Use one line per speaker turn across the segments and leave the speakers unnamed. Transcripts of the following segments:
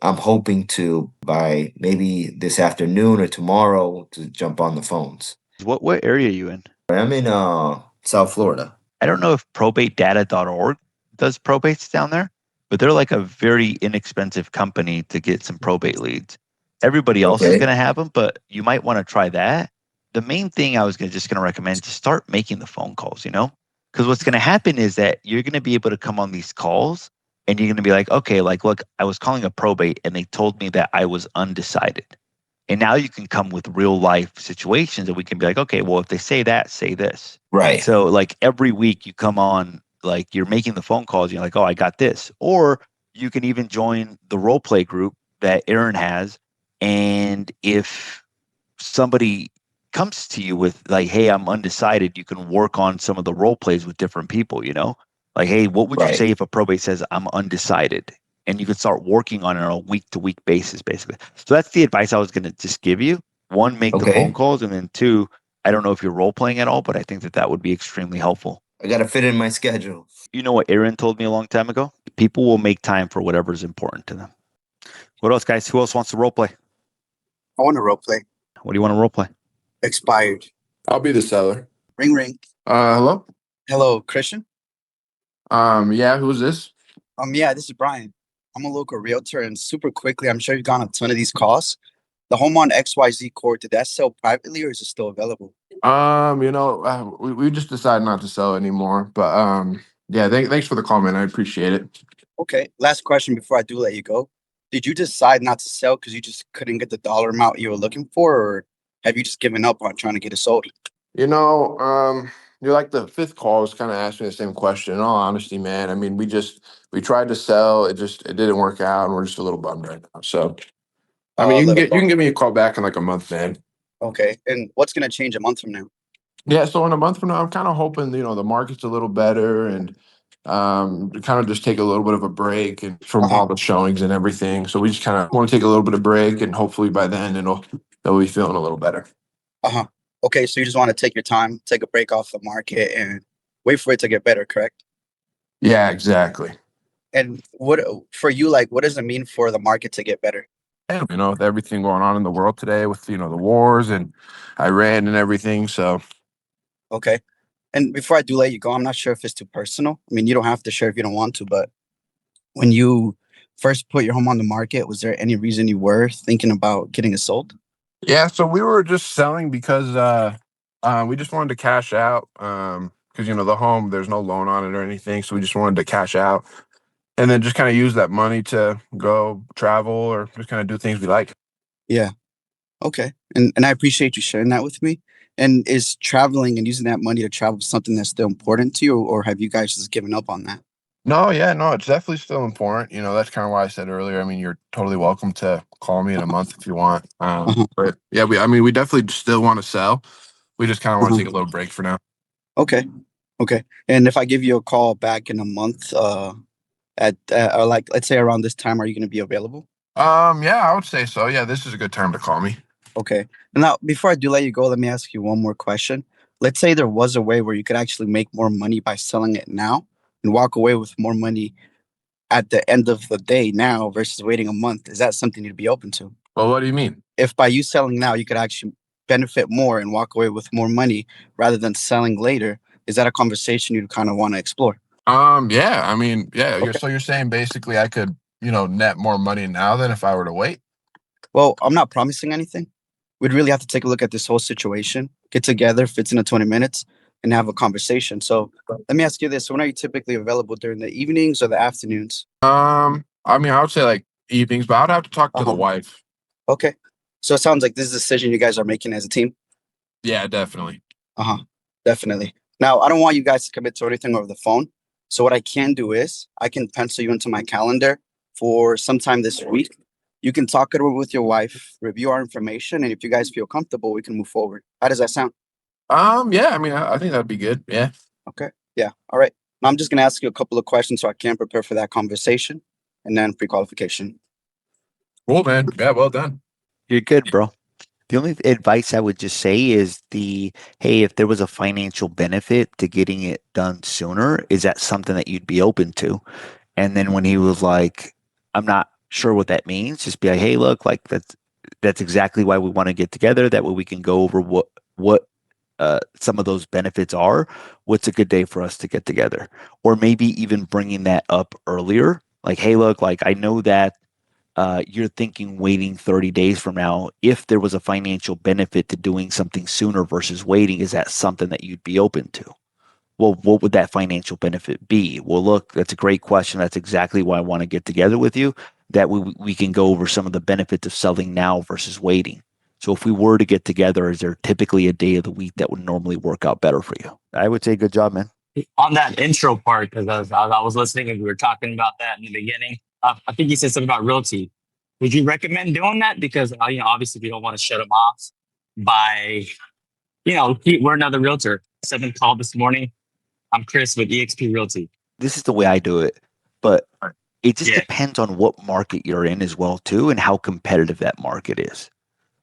I'm hoping to by maybe this afternoon or tomorrow to jump on the phones.
What area are you in?
I'm in South Florida.
I don't know if probatedata.org does probates down there, but they're like a very inexpensive company to get some probate leads. Everybody else is
Okay.
going to have them, but you might want to try that. The main thing I was just going to recommend is start making the phone calls, because what's going to happen is that you're going to be able to come on these calls and you're going to be like, okay, like, look, I was calling a probate and they told me that I was undecided. And now you can come with real life situations and we can be like, okay, well, if they say that, say this.
Right.
So like every week you come on, like you're making the phone calls, you're like, oh, I got this. Or you can even join the role play group that Aaron has. And if somebody comes to you with like, hey, I'm undecided, you can work on some of the role plays with different people, Like, hey, what would you say if a probate says I'm undecided? And you can start working on it on a week-to-week basis, basically. So that's the advice I was going to just give you. One, make the phone calls. And then two, I don't know if you're role-playing at all, but I think that would be extremely helpful.
I got to fit in my schedule.
You know what Aaron told me a long time ago? People will make time for whatever is important to them. What else, guys? Who else wants to role play?
I want to role play.
What do you want to role play?
Expired.
I'll be the seller.
Ring, ring.
Hello?
Hello, Christian?
Yeah, who's this?
Yeah, this is Brian. I'm a local realtor, and super quickly, I'm sure you've gone a ton of these calls. The home on XYZ Court, did that sell privately or is it still available?
We just decided not to sell anymore. But yeah, thanks for the call, man. I appreciate it.
Okay. Last question before I do let you go. Did you decide not to sell because you just couldn't get the dollar amount you were looking for, or have you just given up on trying to get it sold?
You're like the fifth call was kind of asking me the same question. In all honesty, man, I mean, we tried to sell. It didn't work out, and we're just a little bummed right now. So, I mean, you can give me a call back in like a month, man.
Okay. And what's going to change a month from now?
Yeah, so in a month from now, I'm kind of hoping, the market's a little better and to kind of just take a little bit of a break and from all the showings and everything. So we just kind of want to take a little bit of break, and hopefully by then they'll be feeling a little better.
Okay, so you just want to take your time, take a break off the market and wait for it to get better, correct?
Yeah, exactly.
And what for you, like, what does it mean for the market to get better?
With everything going on in the world today with, the wars and Iran and everything. So.
Okay. And before I do let you go, I'm not sure if it's too personal. I mean, you don't have to share if you don't want to, but when you first put your home on the market, was there any reason you were thinking about getting it sold?
Yeah, so we were just selling because we just wanted to cash out because the home, there's no loan on it or anything, so we just wanted to cash out and then just kind of use that money to go travel or just kind of do things we like.
Yeah. Okay. And I appreciate you sharing that with me. And is traveling and using that money to travel something that's still important to you, or have you guys just given up on that?
No, it's definitely still important. That's kind of why I said earlier. I mean, you're totally welcome to call me in a month if you want. But yeah, we definitely still want to sell. We just kind of want to take a little break for now.
Okay. And if I give you a call back in a month, at or like let's say around this time, are you going to be available?
Yeah, I would say so. Yeah, this is a good time to call me.
Okay. Now, before I do let you go, let me ask you one more question. Let's say there was a way where you could actually make more money by selling it now and walk away with more money at the end of the day now versus waiting a month. Is that something you'd be open to?
Well, what do you mean?
If by you selling now, you could actually benefit more and walk away with more money rather than selling later, is that a conversation you'd kind of want to explore?
Yeah, I mean, yeah.
Okay.
You're saying basically I could, net more money now than if I were to wait?
Well, I'm not promising anything. We'd really have to take a look at this whole situation, get together, 15 to 20 minutes, and have a conversation. So let me ask you this. When are you typically available, during the evenings or the afternoons?
I mean, I would say like evenings, but I'd have to talk to the wife.
Okay. So it sounds like this is a decision you guys are making as a team.
Yeah, definitely.
Definitely. Now, I don't want you guys to commit to anything over the phone. So what I can do is I can pencil you into my calendar for sometime this week. You can talk it over with your wife, review our information, and if you guys feel comfortable, we can move forward. How does that sound?
Yeah, I mean, I think that'd be good. Yeah.
Okay. Yeah. All right. Now I'm just going to ask you a couple of questions so I can prepare for that conversation and then pre-qualification.
Cool, man. Yeah, well done.
You're good, bro. The only advice I would just say is hey, if there was a financial benefit to getting it done sooner, is that something that you'd be open to? And then when he was like, I'm not sure what that means, just be like, hey, look, like that's exactly why we want to get together. That way we can go over what some of those benefits are. What's a good day for us to get together? Or maybe even bringing that up earlier. Like, hey, look, like I know that you're thinking waiting 30 days from now. If there was a financial benefit to doing something sooner versus waiting, is that something that you'd be open to? Well, what would that financial benefit be? Well, look, that's a great question. That's exactly why I want to get together with you. That we can go over some of the benefits of selling now versus waiting. So if we were to get together, is there typically a day of the week that would normally work out better for you? I would say good job, man.
On that intro part, because I was listening and we were talking about that in the beginning. I think you said something about realty. Would you recommend doing that? Because obviously we don't want to shut them off by, we're another realtor. 7 call this morning. I'm Chris with EXP Realty.
This is the way I do it, but it just
Yeah.
depends on what market you're in as well too, and how competitive that market is.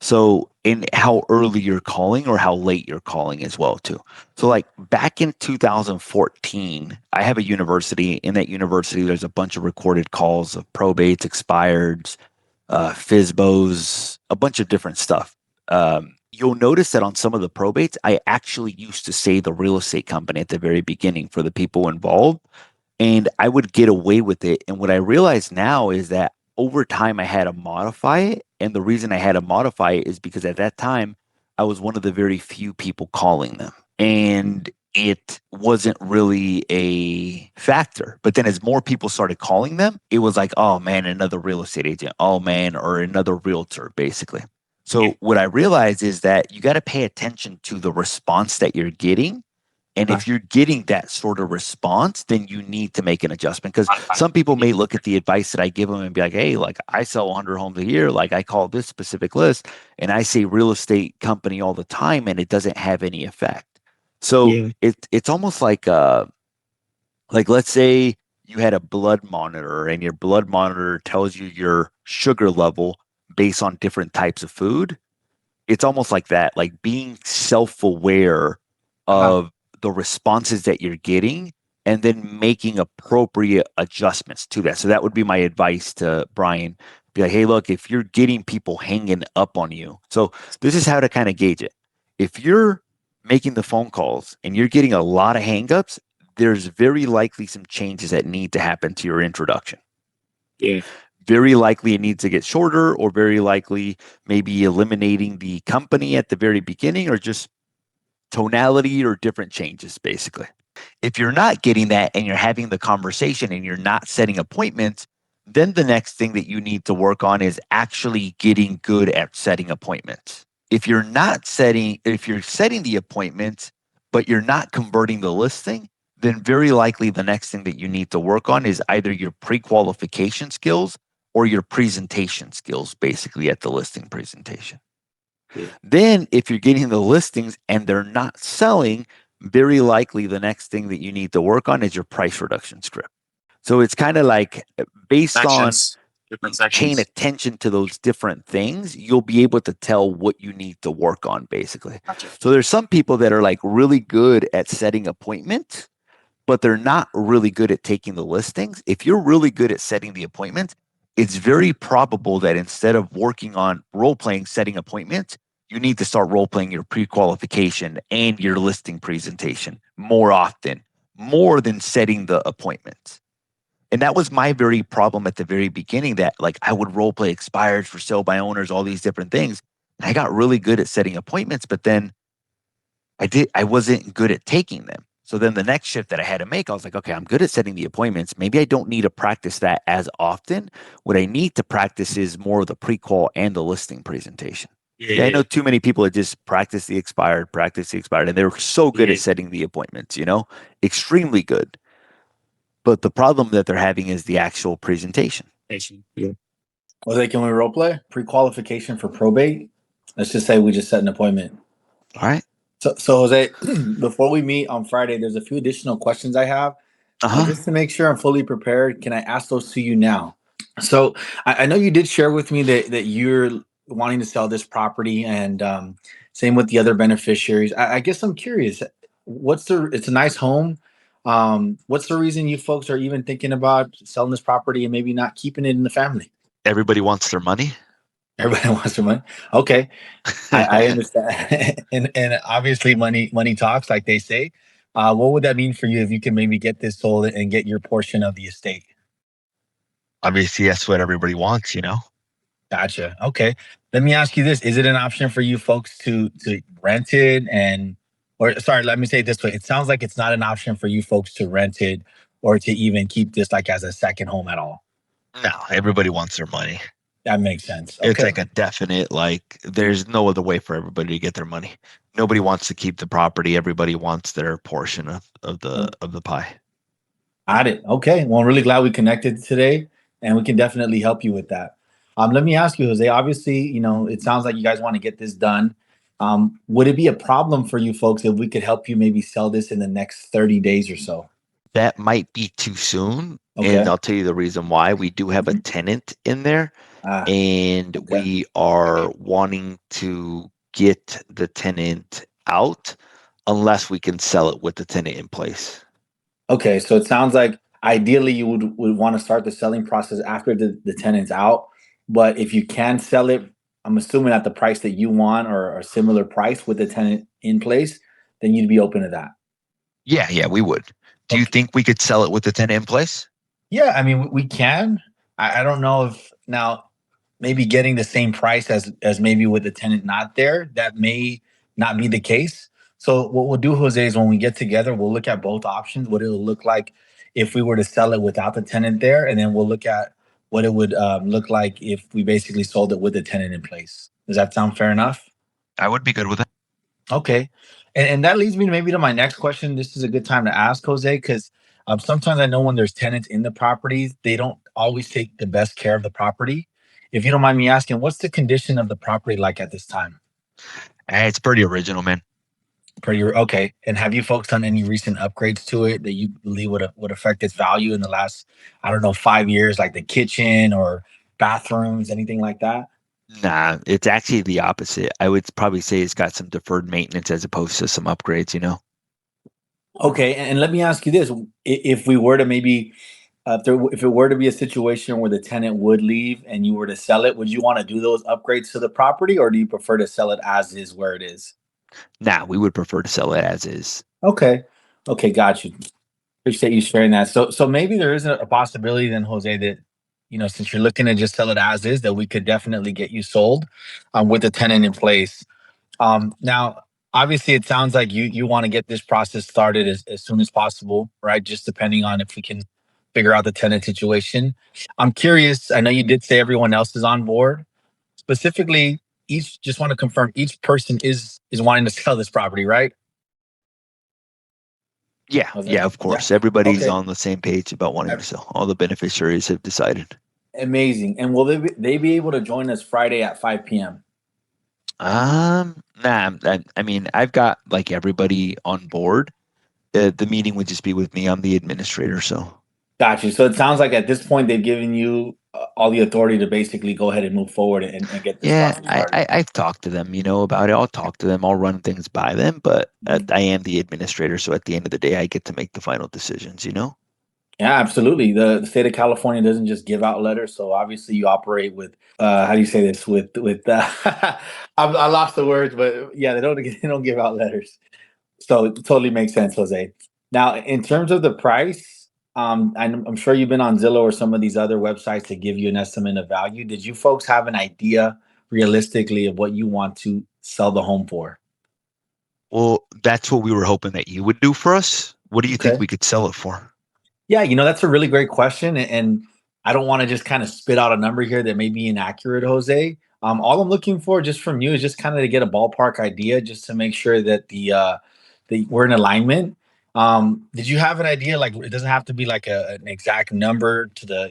So, in how early you're calling or how late you're calling as well too. So, like back in 2014, I have a university. In that university, there's a bunch of recorded calls of probates, expireds, FISBOs, a bunch of different stuff. You'll notice that on some of the probates, I actually used to say the real estate company at the very beginning for the people involved, and I would get away with it. And what I realize now is that over time, I had to modify it. And the reason I had to modify it is because at that time, I was one of the very few people calling them. And it wasn't really a factor. But then as more people started calling them, it was like, oh man, another real estate agent. Oh man, or another realtor, basically. So what I realized is that you got to pay attention to the response that you're getting. And if you're getting that sort of response, then you need to make an adjustment. Because some people may look at the advice that I give them and be like, hey, like I sell 100 homes a year. Like I call this specific list and I say real estate company all the time and it doesn't have any effect. So it's almost like let's say you had a blood monitor and your blood monitor tells you your sugar level based on different types of food. It's almost like that, like being self-aware of the responses that you're getting and then making appropriate adjustments to that. So that would be my advice to Brian. Be like, hey, look, if you're getting people hanging up on you. So this is how to kind of gauge it. If you're making the phone calls and you're getting a lot of hangups, there's very likely some changes that need to happen to your introduction.
Yeah.
Very likely it needs to get shorter, or very likely maybe eliminating the company at the very beginning, or just tonality or different changes, basically. If you're not getting that and you're having the conversation and you're not setting appointments, then the next thing that you need to work on is actually getting good at setting appointments. If you're setting the appointments, but you're not converting the listing, then very likely the next thing that you need to work on is either your pre-qualification skills or your presentation skills, basically at the listing presentation. Yeah. Then if you're getting the listings and they're not selling, very likely the next thing that you need to work on is your price reduction script. So it's kind of like based on paying attention to those different things, you'll be able to tell what you need to work on, basically. Gotcha. So there's some people that are like really good at setting appointments, but they're not really good at taking the listings. If you're really good at setting the appointments, it's very probable that instead of working on role-playing setting appointments, you need to start role-playing your pre-qualification and your listing presentation more often, more than setting the appointments. And that was my very problem at the very beginning, that like I would role-play expireds for sale by owners, all these different things. And I got really good at setting appointments, but then I wasn't good at taking them. So then the next shift that I had to make, I was like, okay, I'm good at setting the appointments. Maybe I don't need to practice that as often. What I need to practice is more of the pre-qual and the listing presentation. Yeah, I know too many people that just practice the expired, and they're so good at setting the appointments, extremely good. But the problem that they're having is the actual presentation.
Yeah. Jose, can we role play? Pre-qualification for probate. Let's just say we just set an appointment.
All right.
So Jose, before we meet on Friday, there's a few additional questions I have. Just to make sure I'm fully prepared, can I ask those to you now? So I know you did share with me that you're wanting to sell this property, and same with the other beneficiaries. I guess I'm curious, it's a nice home. What's the reason you folks are even thinking about selling this property and maybe not keeping it in the family?
Everybody wants their money.
Everybody wants their money. Okay, I understand. and obviously, money talks, like they say. What would that mean for you if you can maybe get this sold and get your portion of the estate?
Obviously, that's what everybody wants,
Gotcha. Okay. Let me ask you this: is it an option for you folks to rent it or sorry, let me say it this way: it sounds like it's not an option for you folks to rent it or to even keep this like as a second home at all.
No, everybody wants their money.
That makes sense.
It's
Okay.
like a definite, there's no other way for everybody to get their money. Nobody wants to keep the property. Everybody wants their portion of the pie.
Got it. Okay. Well, I'm really glad we connected today, and we can definitely help you with that. Let me ask you, Jose. Obviously, it sounds like you guys want to get this done. Would it be a problem for you folks if we could help you maybe sell this in the next 30 days or so?
That might be too soon.
Okay.
And I'll tell you the reason why. We do have a tenant in there, and
okay.
we are wanting to get the tenant out unless we can sell it with the tenant in place.
Okay. So it sounds like ideally you would want to start the selling process after the tenant's out. But if you can sell it, I'm assuming at the price that you want or a similar price with the tenant in place, then you'd be open to that.
Yeah, we would. Do you think we could sell it with the tenant in place?
Yeah, I mean, we can. I don't know if now maybe getting the same price as maybe with the tenant not there, that may not be the case. So what we'll do, Jose, is when we get together, we'll look at both options, what it'll look like if we were to sell it without the tenant there, and then we'll look at what it would look like if we basically sold it with the tenant in place. Does that sound fair enough?
I would be good with it.
Okay. And that leads me maybe to my next question. This is a good time to ask, Jose, because sometimes I know when there's tenants in the properties, they don't always take the best care of the property. If you don't mind me asking, what's the condition of the property like at this time?
It's pretty original, man.
Pretty okay. And have you folks done any recent upgrades to it that you believe would affect its value in the last, I don't know, 5 years, like the kitchen or bathrooms, anything like that?
Nah, it's actually the opposite. I would probably say it's got some deferred maintenance as opposed to some upgrades,
Okay, and let me ask you this: if we were to maybe, if it were to be a situation where the tenant would leave and you were to sell it, would you want to do those upgrades to the property, or do you prefer to sell it as is where it is?
Nah, we would prefer to sell it as is.
Okay, got you. Appreciate you sharing that. So maybe there is a possibility then, Jose, that since you're looking to just sell it as is, that we could definitely get you sold, with the tenant in place. Now, obviously, it sounds like you want to get this process started as soon as possible, right? Just depending on if we can figure out the tenant situation. I'm curious. I know you did say everyone else is on board. Specifically, just want to confirm each person is wanting to sell this property, right?
Yeah,
Okay.
yeah, of course.
Yeah.
Everybody's
Okay.
on the same page about wanting to sell. All the beneficiaries have decided.
Amazing. And will they be able to join us Friday at 5 p.m.?
Nah. I mean, I've got like everybody on board. The meeting would just be with me. I'm the administrator, so.
Got you. So it sounds like at this point they've given you all the authority to basically go ahead and move forward and get this
Yeah,
process started.
I've talked to them, about it. I'll talk to them. I'll run things by them, but I am the administrator, so at the end of the day, I get to make the final decisions.
Yeah, absolutely. The state of California doesn't just give out letters, so obviously you operate with how do you say this with I lost the words, but yeah, they don't give out letters. So it totally makes sense, Jose. Now, in terms of the price, I'm sure you've been on Zillow or some of these other websites to give you an estimate of value. Did you folks have an idea realistically of what you want to sell the home for?
Well, that's what we were hoping that you would do for us. What do you
Okay.
think we could sell it for?
Yeah, that's a really great question. And I don't want to just kind of spit out a number here that may be inaccurate, Jose. All I'm looking for just from you is just kind of to get a ballpark idea, just to make sure that we're in alignment. Did you have an idea? Like, it doesn't have to be like an exact number to the,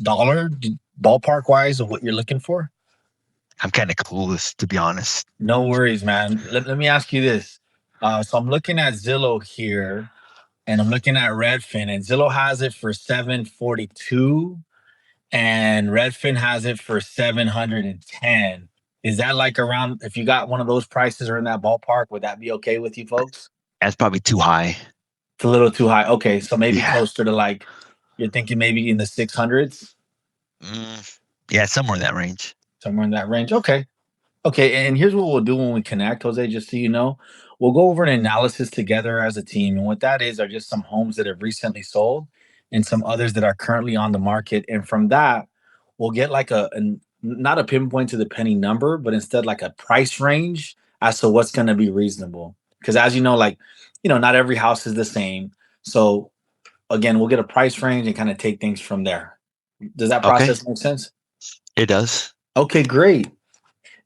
dollar ballpark wise of what you're looking for.
I'm kind of clueless, to be honest.
No worries, man. Let me ask you this. So I'm looking at Zillow here. And I'm looking at Redfin, and Zillow has it for 742, and Redfin has it for 710. Is that like around? If you got one of those prices or in that ballpark, would that be okay with you folks?
That's probably too high.
It's a little too high. Okay, so maybe
Yeah.
closer to like You're thinking maybe in the 600s,
Yeah, somewhere in that range.
somewhere in that range. Okay. Okay, and here's what we'll do when we connect, Jose, just so you know. We'll go over an analysis together as a team. And what that is are just some homes that have recently sold and some others that are currently on the market. And from that, we'll get like not a pinpoint to the penny number, but instead like a price range as to what's going to be reasonable. Because as you know, like, not every house is the same. So again, we'll get a price range and kind of take things from there. Does that
Okay.
process make sense?
It does.
Okay, great.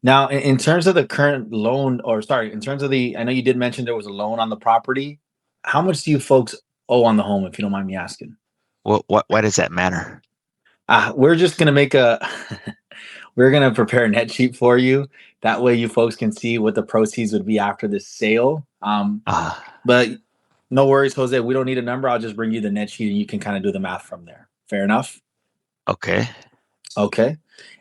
Now, in terms of the current loan, or sorry, in terms of I know you did mention there was a loan on the property. How much do you folks owe on the home, if you don't mind me asking?
Why does that matter?
We're just gonna we're gonna prepare a net sheet for you. That way, you folks can see what the proceeds would be after this sale. But no worries, Jose. We don't need a number. I'll just bring you the net sheet, and you can kind of do the math from there. Fair enough.
Okay.
Okay.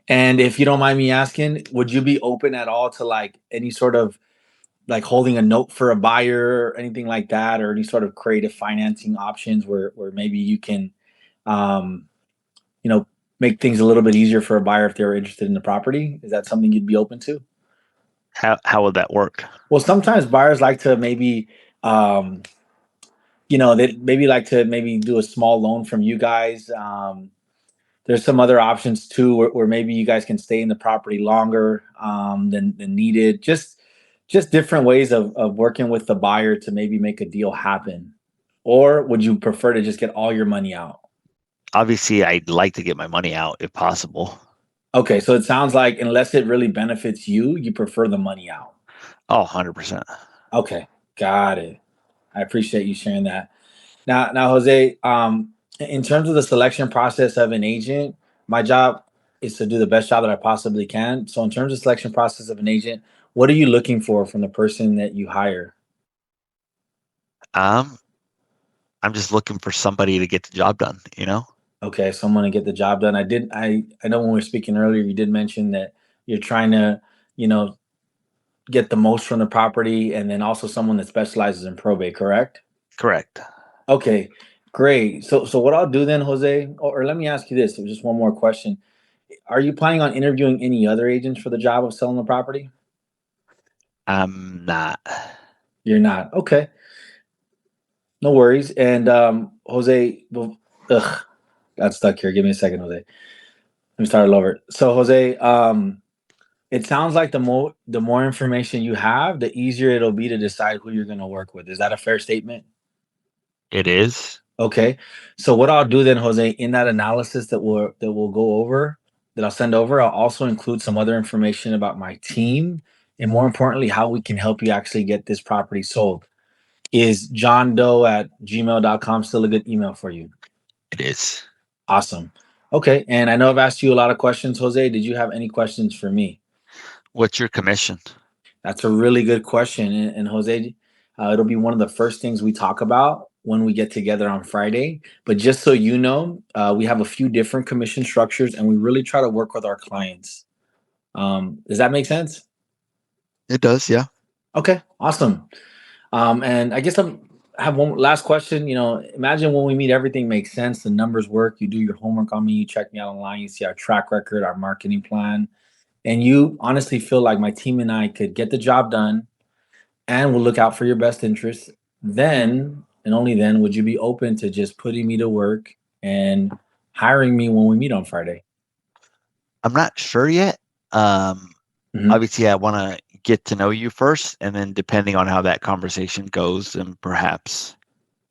And if you don't mind me asking, would you be open at all to like any sort of like holding a note for a buyer or anything like that, or any sort of creative financing options where maybe you can, um, make things a little bit easier for a buyer if they're interested in the property? Is that something you'd be open to?
How would that work?
Well, sometimes buyers like to maybe, they maybe like to maybe do a small loan from you guys. There's some other options too, where maybe you guys can stay in the property longer than needed. Just different ways of working with the buyer to maybe make a deal happen. Or would you prefer to just get all your money out?
Obviously, I'd like to get my money out if possible.
Okay, so it sounds like unless it really benefits you, you prefer the money out.
Oh, 100%.
Okay, got it. I appreciate you sharing that. Now, Jose, in terms of the selection process of an agent, my job is to do the best job that I possibly can. So, in terms of selection process of an agent, what are you looking for from the person that you hire?
I'm just looking for somebody to get the job done,
Okay, someone to get the job done. I know when we were speaking earlier, you did mention that you're trying to, you know, get the most from the property, and then also someone that specializes in probate, correct?
Correct.
Okay, great. So what I'll do then, Jose, or let me ask you this, just one more question. Are you planning on interviewing any other agents for the job of selling the property?
I'm not.
You're not. Okay. No worries. And Jose, got stuck here. Give me a second, Jose. Let me start all over. So Jose, it sounds like the more information you have, the easier it'll be to decide who you're going to work with. Is that a fair statement?
It is.
Okay. So what I'll do then, Jose, in that analysis that we'll go over, that I'll send over, I'll also include some other information about my team, and more importantly, how we can help you actually get this property sold. Is johndoe@gmail.com still a good email for you?
It is.
Awesome. Okay. And I know I've asked you a lot of questions, Jose. Did you have any questions for me?
What's your commission?
That's a really good question. And Jose, it'll be one of the first things we talk about when we get together on Friday. But just so you know, we have a few different commission structures, and we really try to work with our clients. Does that make sense?
It does, yeah.
Okay, awesome. And I guess I have one last question. Imagine when we meet, everything makes sense. The numbers work. You do your homework on me. You check me out online. You see our track record, our marketing plan, and you honestly feel like my team and I could get the job done, and we'll look out for your best interests. Then, and only then, would you be open to just putting me to work and hiring me when we meet on Friday?
I'm not sure yet.
Mhm.
Obviously, I want to get to know you first, and then depending on how that conversation goes, then perhaps.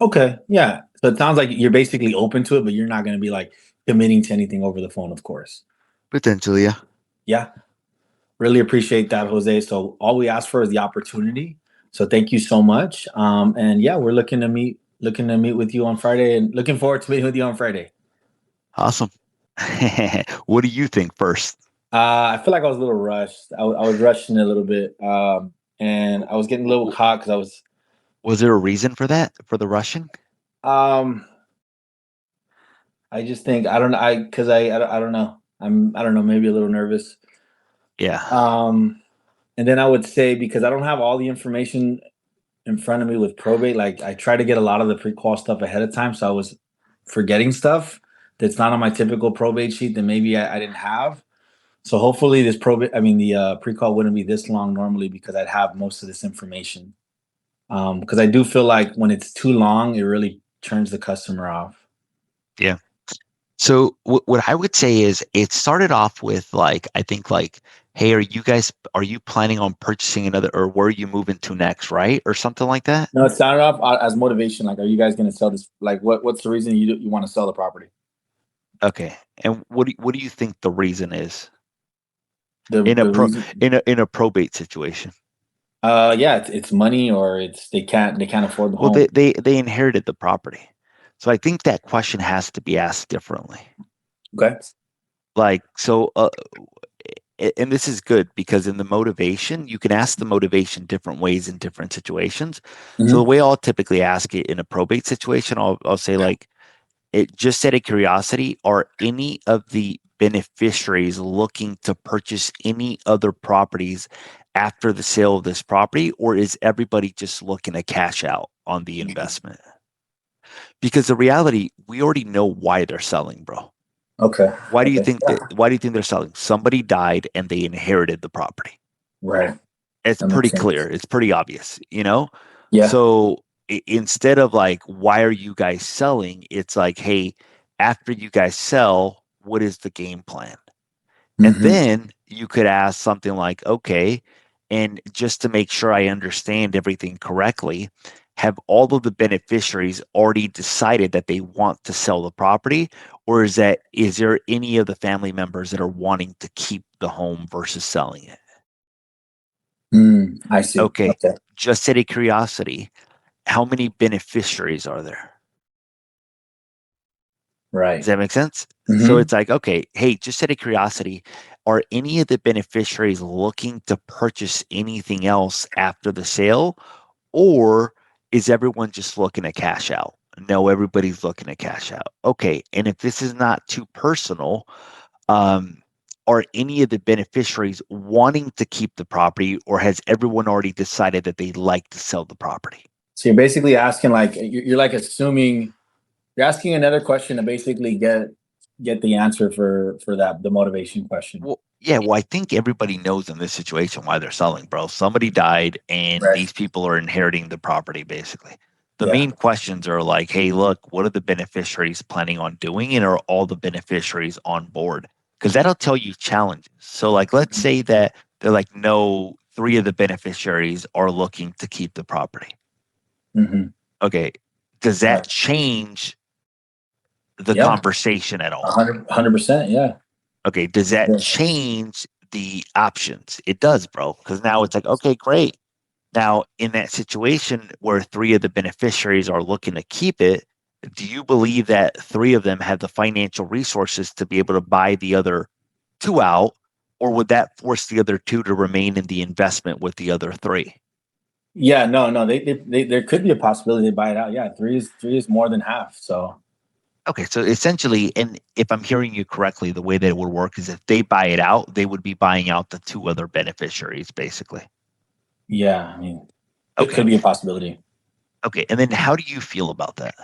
Okay, yeah. So it sounds like you're basically open to it, but you're not going to be like committing to anything over the phone, of course.
Potentially, yeah.
Yeah, really appreciate that, Jose. So all we ask for is the opportunity. So thank you so much. And yeah, we're looking to meet with you on Friday, and looking forward to meeting with you on Friday.
Awesome. What do you think first?
I feel like I was a little rushed. I was rushing a little bit, and I was getting a little caught because I was.
Was there a reason for that, for the rushing?
I just think I don't know. I don't know. I don't know. Maybe a little nervous.
Yeah.
And then I would say, because I don't have all the information in front of me with probate, like I try to get a lot of the prequal stuff ahead of time, so I was forgetting stuff that's not on my typical probate sheet that maybe I didn't have. So hopefully this the pre-call wouldn't be this long normally because I'd have most of this information. Because I do feel like when it's too long, it really turns the customer off.
Yeah. So what I would say is it started off with like, I think like, hey, are you planning on purchasing another, or where are you moving to next, right? Or something like that?
No, it started off as motivation. Like, are you guys going to sell this? Like, what's the reason you want to sell the property?
Okay. And what do you think the reason is
The reason?
in a probate situation?
Yeah, it's money, or they can't afford the
Well,
home.
they inherited the property. So I think that question has to be asked differently.
Okay.
Like, so, and this is good because in the motivation, you can ask the motivation different ways in different situations. So the way I'll typically ask it in a probate situation, I'll say like, it just out of curiosity, are any of the beneficiaries looking to purchase any other properties after the sale of this property, or is everybody just looking to cash out on the investment? Because the reality, we already know why they're selling, bro.
Okay.
Why do you think they're selling? Somebody died and they inherited the property.
Right.
It's pretty clear. It's pretty obvious, you know?
Yeah.
So instead of like, why are you guys selling? It's like, hey, after you guys sell, what is the game plan? And then you could ask something like, okay, and just to make sure I understand everything correctly, have all of the beneficiaries already decided that they want to sell the property? Or is there any of the family members that are wanting to keep the home versus selling it?
I see.
Okay. Just out of curiosity, how many beneficiaries are there?
Right.
Does that make sense? So it's like, okay, hey, just out of curiosity, are any of the beneficiaries looking to purchase anything else after the sale? Or is everyone just looking to cash out? No, everybody's looking to cash out. Okay. And if this is not too personal, are any of the beneficiaries wanting to keep the property, or has everyone already decided that they'd like to sell the property?
So you're basically asking, like, you're like assuming, you're asking another question to basically get the answer for the motivation question.
Well, yeah, well, I think everybody knows in this situation why they're selling, bro. Somebody died and these people are inheriting the property, basically. The main questions are like, hey, look, what are the beneficiaries planning on doing? And are all the beneficiaries on board? Because that'll tell you challenges. So, like, let's say that they're like, no, 3 of the beneficiaries are looking to keep the property. Okay. Does that change the conversation at all?
100%. Yeah.
Okay. Does that change the options? It does, bro. Because now it's like, okay, great. Now, in that situation where 3 of the beneficiaries are looking to keep it, do you believe that 3 of them have the financial resources to be able to buy the other 2 out, or would that force the other 2 to remain in the investment with the other 3?
Yeah, no, they there could be a possibility they buy it out. Yeah, 3 is more than half. So
Okay, so essentially, and if I'm hearing you correctly, the way that it would work is if they buy it out, they would be buying out the 2 other beneficiaries, basically.
yeah, I mean, it could be a possibility.
Okay, and then how do you feel about that?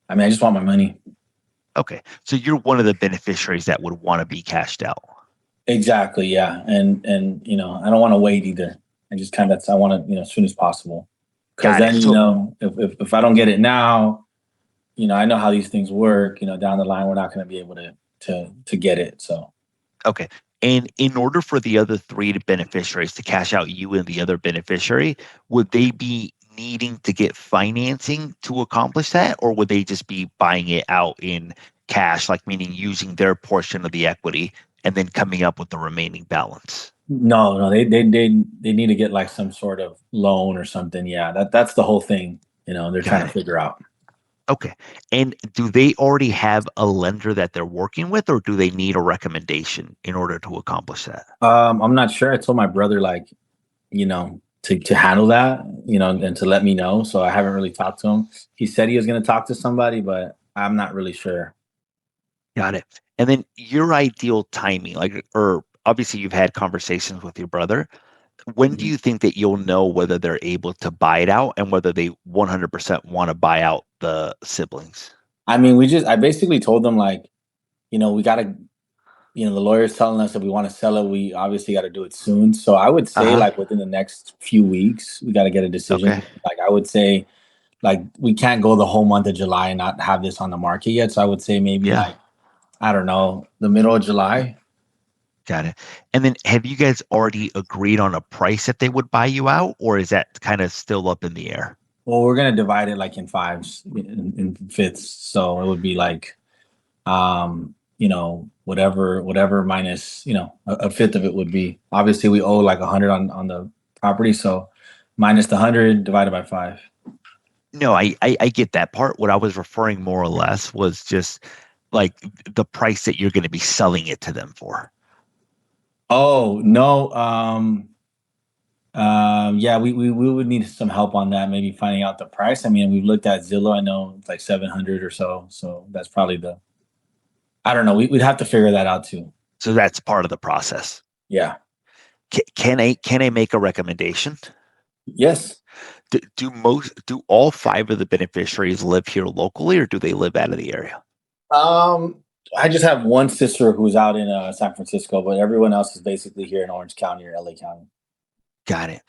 I mean, I just want my money.
Okay, so you're one of the beneficiaries that would want to be cashed out.
Exactly, yeah, and I don't want to wait either. I just I want to as soon as possible, because then if I don't get it now, I know how these things work. Down the line, we're not going to be able to get it. So
okay. And in order for the other 3 beneficiaries to cash out you and the other beneficiary, would they be needing to get financing to accomplish that? Or would they just be buying it out in cash, like meaning using their portion of the equity and then coming up with the remaining balance?
No, they need to get like some sort of loan or something. Yeah, that's the whole thing. They're trying to figure out.
Okay. And do they already have a lender that they're working with, or do they need a recommendation in order to accomplish that?
I'm not sure. I told my brother, like, to handle that, and to let me know. So I haven't really talked to him. He said he was going to talk to somebody, but I'm not really sure.
Got it. And then your ideal timing, like, or obviously you've had conversations with your brother. When do you think that you'll know whether they're able to buy it out and whether they 100% want to buy out the siblings?
I mean, I basically told them like, we gotta, the lawyer's telling us if we want to sell it, we obviously got to do it soon. So I would say like within the next few weeks, we got to get a decision.
Okay.
Like I would say, like we can't go the whole month of July and not have this on the market yet. So I would say maybe like, I don't know, the middle of July.
Got it. And then have you guys already agreed on a price that they would buy you out, or is that kind of still up in the air?
Well, we're gonna divide it like in fives, in fifths. So it would be like, whatever minus, a fifth of it would be. Obviously, we owe like 100 on the property, so minus the 100 divided by 5.
No, I get that part. What I was referring more or less was just like the price that you're going to be selling it to them for.
Oh no, yeah, we would need some help on that. Maybe finding out the price. I mean, we've looked at Zillow. I know it's like 700 or so. So that's probably I don't know. We'd have to figure that out too.
So that's part of the process.
Yeah.
Can I make a recommendation?
Yes.
Do all 5 of the beneficiaries live here locally, or do they live out of the area?
I just have one sister who's out in San Francisco, but everyone else is basically here in Orange County or LA County.
Got it.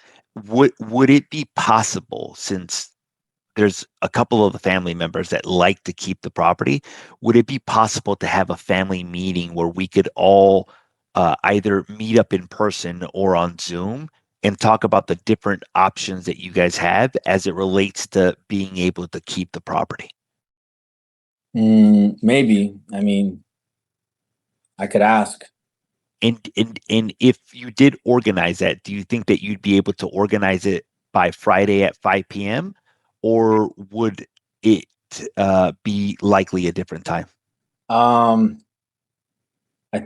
Would it be possible, since there's a couple of the family members that like to keep the property, would it be possible to have a family meeting where we could all either meet up in person or on Zoom and talk about the different options that you guys have as it relates to being able to keep the property?
Maybe. I mean, I could ask.
And if you did organize that, do you think that you'd be able to organize it by Friday at 5 p.m., or would it be likely a different time?
I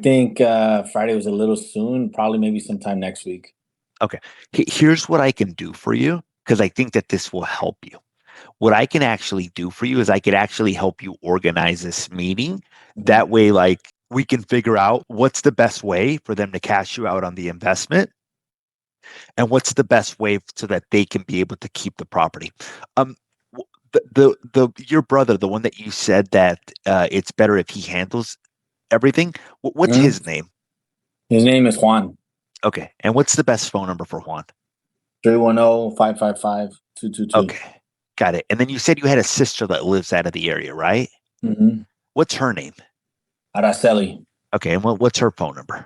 think Friday was a little soon. Probably maybe sometime next week.
Okay. Here's what I can do for you, because I think that this will help you. What I can actually do for you is I could actually help you organize this meeting. That way, like, we can figure out what's the best way for them to cash you out on the investment, and what's the best way so that they can be able to keep the property. Your brother, the one that you said that it's better if he handles everything. What's his name?
His name is Juan.
Okay. And what's the best phone number for Juan?
310-555-2222.
Okay. Got it. And then you said you had a sister that lives out of the area, right?
Mm-hmm.
What's her name?
Araceli.
Okay. And what's her phone number?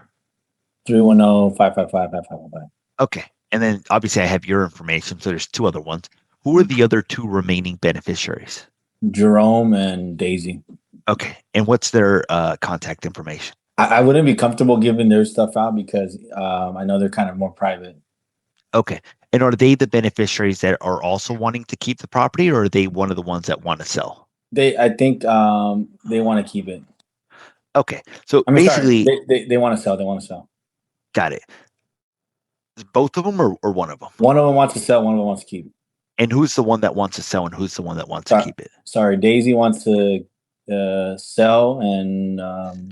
310-555-5555.
Okay. And then obviously I have your information. So there's 2 other ones. Who are the other 2 remaining beneficiaries?
Jerome and Daisy.
Okay. And what's their contact information?
I wouldn't be comfortable giving their stuff out because I know they're kind of more private.
Okay. And are they the beneficiaries that are also wanting to keep the property, or are they one of the ones that want to sell?
I think they want to keep it.
Okay. So
basically, they want to sell. They want to sell.
Got it. Both of them or one of them?
One of them wants to sell. One of them wants to keep.
And who's the one that wants to sell, and who's the one that wants to keep it?
Sorry, Daisy wants to sell, and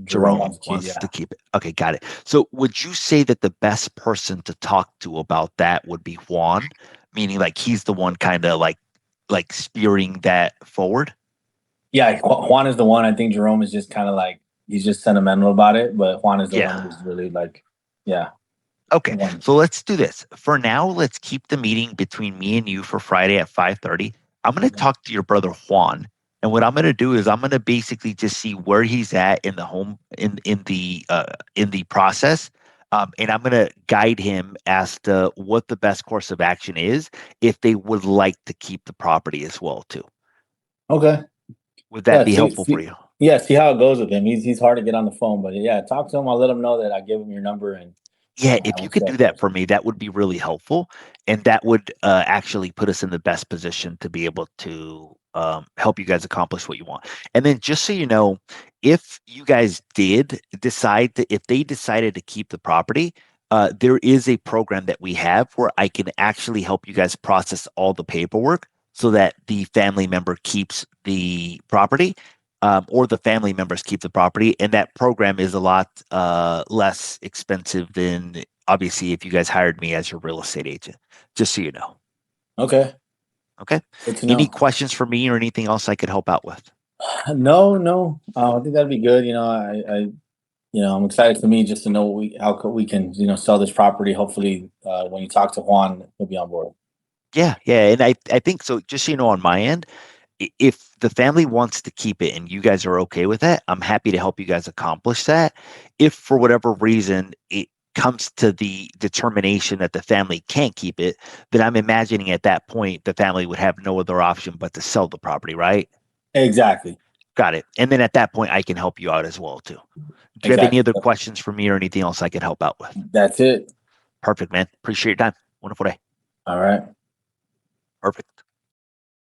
Jerome wants
to keep it. Okay, got it. So would you say that the best person to talk to about that would be Juan, meaning like he's the one kind of like spearing that forward? Yeah,
Juan is the one. I think Jerome is just kind of like, he's just sentimental about it, but Juan is the one who's really like, yeah.
Okay, so let's do this. For now, let's keep the meeting between me and you for Friday at 5:30. I'm going to talk to your brother Juan, and what I'm going to do is I'm going to basically just see where he's at in the in the process, and I'm going to guide him as to what the best course of action is if they would like to keep the property as well too.
Okay.
Would that be helpful for you?
Yeah, see how it goes with him. He's hard to get on the phone, but yeah, talk to him. I'll let him know that I give him your number. And
yeah, if you could do that for me, that would be really helpful, and that would actually put us in the best position to be able to help you guys accomplish what you want. And then just so you know, if you guys did decide if they decided to keep the property, there is a program that we have where I can actually help you guys process all the paperwork so that the family member keeps the property, or the family members keep the property. And that program is a lot less expensive than, obviously, if you guys hired me as your real estate agent, just so you know.
Okay.
Okay. Any questions for me or anything else I could help out with?
No. I think that'd be good. I'm excited for me just to know we can, sell this property. Hopefully, when you talk to Juan, he'll be on board.
Yeah, and I think so. Just so you know, on my end, if the family wants to keep it and you guys are okay with that, I'm happy to help you guys accomplish that. If for whatever reason it comes to the determination that the family can't keep it, then I'm imagining at that point the family would have no other option but to sell the property, right?
Exactly.
Got it. And then at that point, I can help you out as well too. Do you have any other questions for me or anything else I could help out with?
That's it.
Perfect, man. Appreciate your time. Wonderful day.
All right.
Perfect.